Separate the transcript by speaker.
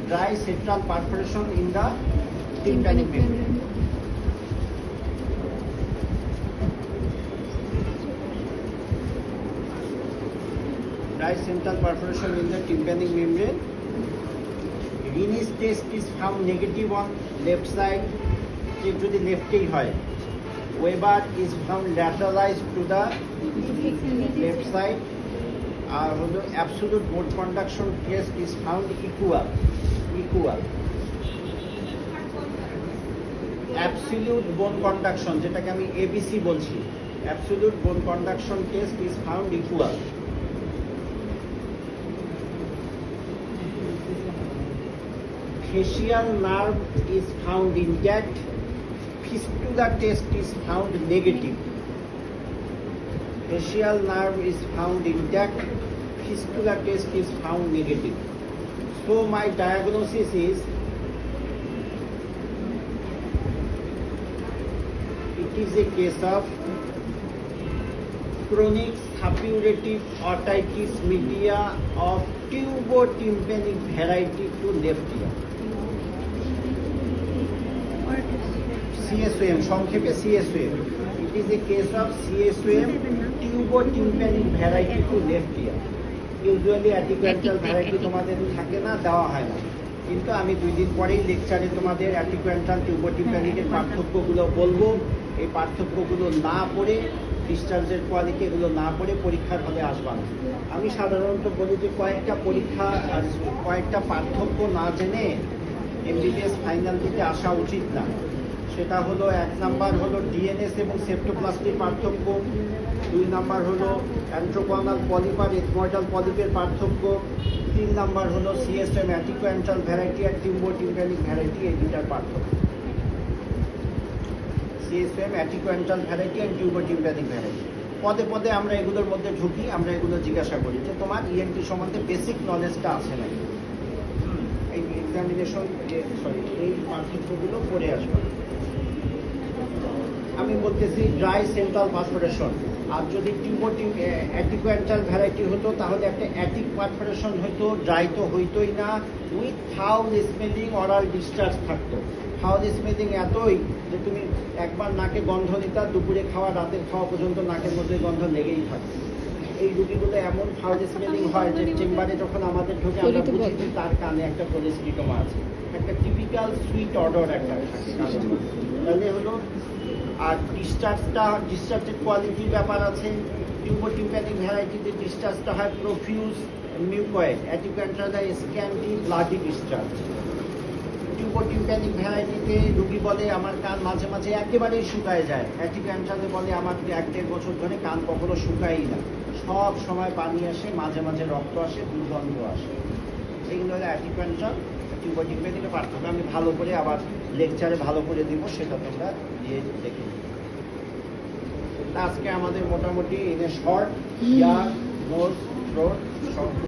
Speaker 1: dry central perforation in the tympanic membrane. Dry central perforation in the tympanic membrane. Rinne's test is found negative on left side. Check to the left hoy. Weber is found lateralized to the left side. Absolute bone conduction test is found equal. Absolute bone conduction, যেটাকে আমি ABC বলছি, absolute bone conduction test is found equal. Facial nerve is found intact. Fistula test is found negative. Facial nerve is found intact. Fistula test is found negative. So my diagnosis is it is a case of chronic suppurative otitis media of tubotympanic variety to left ear. CSOM, সংক্ষেপে CSOM. It is a case of CSOM tubotympanic variety to left ear. Usually atticoantral variety তোমাদের থাকে না, দেওয়া হয় না, কিন্তু আমি 2 দিন পরেই লেকচারে তোমাদের অ্যাটিকুয়েন্টাল টিউবোটিম্প্যানিকের পার্থক্যগুলো বলবো। এই পার্থক্যগুলো না পড়ে, ডিসচার্জের কোয়ালিটি এগুলো না পড়ে পরীক্ষার হলে আসবা না। আমি সাধারণত বলি যে কয়েকটা পার্থক্য না জেনে এমবিবিএস ফাইনাল দিতে আসা উচিত না। সেটা হলো 1 নাম্বার হলো ডিএনএস এবং সেপ্টোপ্লাস্টির পার্থক্য, 2 নাম্বার হলো অ্যান্ট্রোকোনাল পলিপ আর এথময়েডাল পলিপের পার্থক্য, 3 নাম্বার হলো সিএসএম অ্যাটিকুয়েন্টাল ভ্যারাইটি আর টিউবোটিম্প্যানিক ভ্যারাইটি, এই দুটার পার্থক্য। সিএসএম অ্যাটিকুয়েন্টাল ভ্যারাইটি আর টিউবোটিম্প্যানিক ভ্যারাইটি পদে পদে আমরা এগুলোর মধ্যে ঢুকি, আমরা এগুলো জিজ্ঞাসা করি যে তোমার ইএনটি সম্বন্ধে বেসিক নলেজটা আছে নাকি। এই এক্সামিনেশন এই পার্থক্যগুলো পড়ে আসবে। আমি বলতেছি ড্রাই সেন্ট্রাল পারফোরেশন, আর যদি অ্যাটিকুয়েন্টাল ভ্যারাইটি হতো তাহলে একটা অ্যাটিক পারফোরেশন হতো, ড্রাই তো হইতোই না, with foul smelling oral discharge থাকতো। ফাউল স্মেলিং এতই যে তুমি একবার নাকে গন্ধ নিতা, দুপুরে খাওয়া রাতের খাওয়া পর্যন্ত নাকের মধ্যে গন্ধ লেগেই থাকতো। এই রুগীগুলো এমন ফাউল স্মেলিং হয় যে চেম্বারে যখন আমাদের ঢোকে আমরা বুঝি যে তার কানে একটা কোলেস্টিটোমা আছে, একটা টিপিক্যাল সুইট অর্ডার একটা থাকে কানের মধ্যে। তাহলে হলো আর ডিসচার্জের কোয়ালিটির ব্যাপার আছে। টিউবোটিম্প্যানিক ভ্যারাইটিতে ডিসচার্জটা হয় প্রফিউজ মিউকয়েড, অ্যাটিকুয়েন্টালে স্ক্যান্টি ব্লাডি ডিসচার্জ। টিউবোটিম্প্যানিক ভ্যারাইটিতে রুগী বলে আমার কান মাঝে মাঝে একেবারেই শুকায় যায়, অ্যাটিকুয়েন্টালে বলে আমার 1-1.5 বছর ধরে কান কখনো শুকায়ই না, সব সময় পানি আসে, মাঝে মাঝে রক্ত আসে, দুর্গন্ধ আসে। এইগুলো হলো অ্যাটিকুয়েন্টাল টিউবোটিম্প্যানিকের পার্থক্য। আমি ভালো করে আবার লেকচারে ভালো করে দিব, সেটা তোমরা দিয়ে দেখে নিও। আজকে আমাদের মোটামুটি শর্ট ইয়ার নোজ থ্রোট